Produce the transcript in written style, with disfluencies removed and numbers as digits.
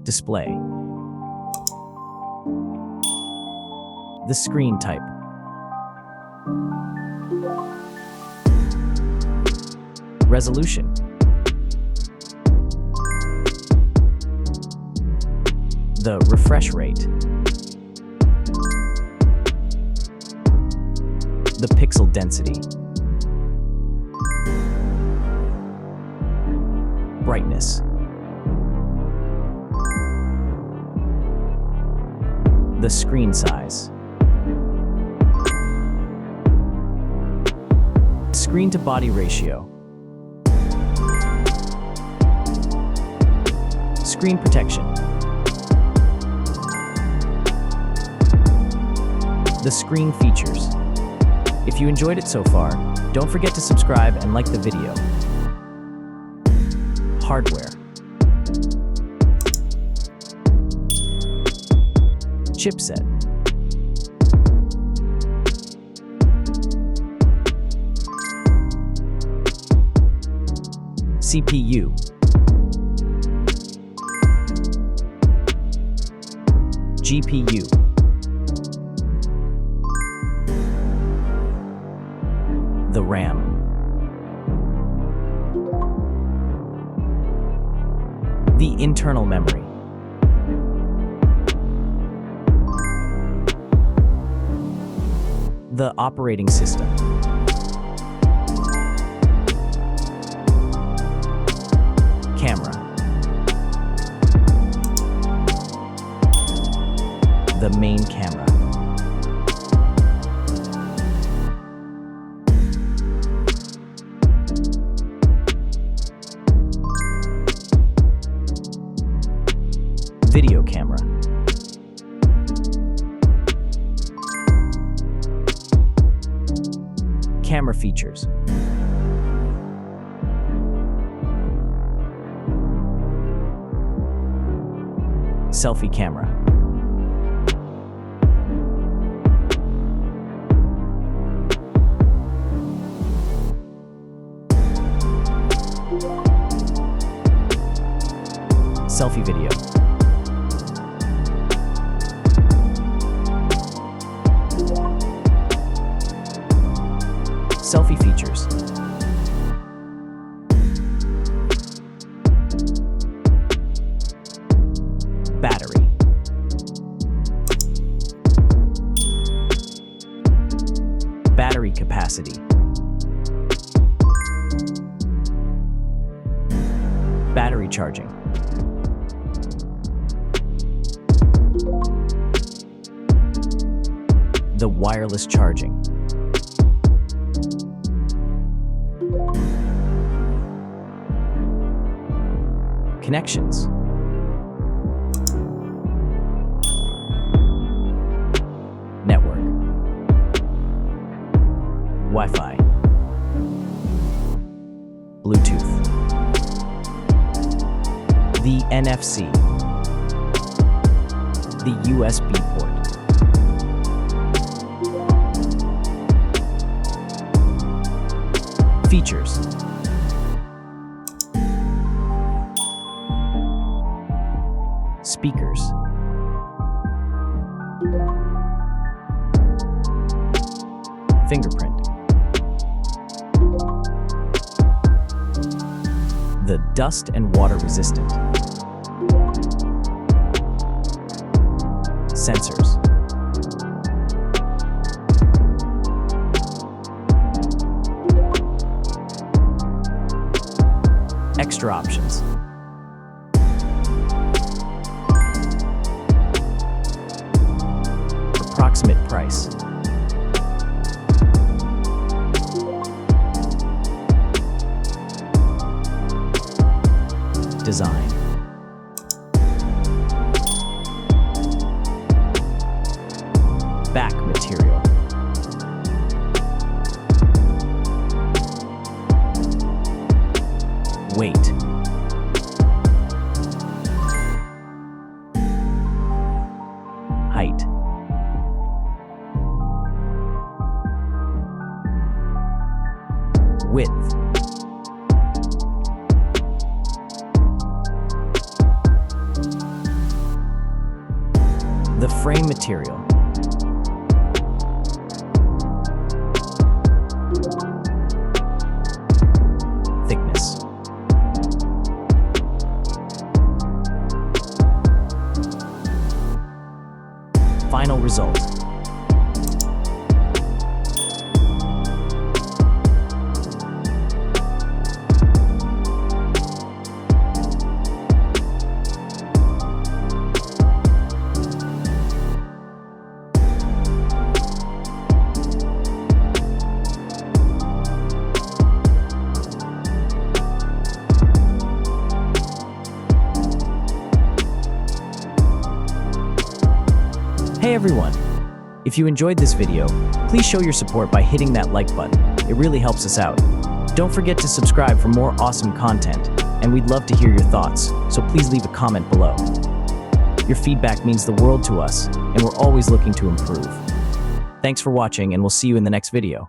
Display. The screen type. Resolution. The refresh rate. The pixel density. Brightness. The screen size. Screen to body ratio. Screen protection. The screen features. If you enjoyed it so far, don't forget to subscribe and like the video. Hardware. Chipset. CPU. GPU. The RAM. The internal memory. The operating system. Camera. The main camera. Video camera. Camera features. Selfie camera. Selfie video. Selfie features. Battery. Battery capacity. Battery charging. The wireless charging. Connections. Network. Wi-Fi. Bluetooth. The NFC. The USB port. Features. Speakers. Fingerprint. The dust and water resistant. Sensors. Extra options. Approximate price. Design. Back material. Weight. Height. Width. the frame material. Thickness. Final result. Hey everyone! If you enjoyed this video, please show your support by hitting that like button. It really helps us out. Don't forget to subscribe for more awesome content, and we'd love to hear your thoughts, so please leave a comment below. Your feedback means the world to us, and we're always looking to improve. Thanks for watching, and we'll see you in the next video.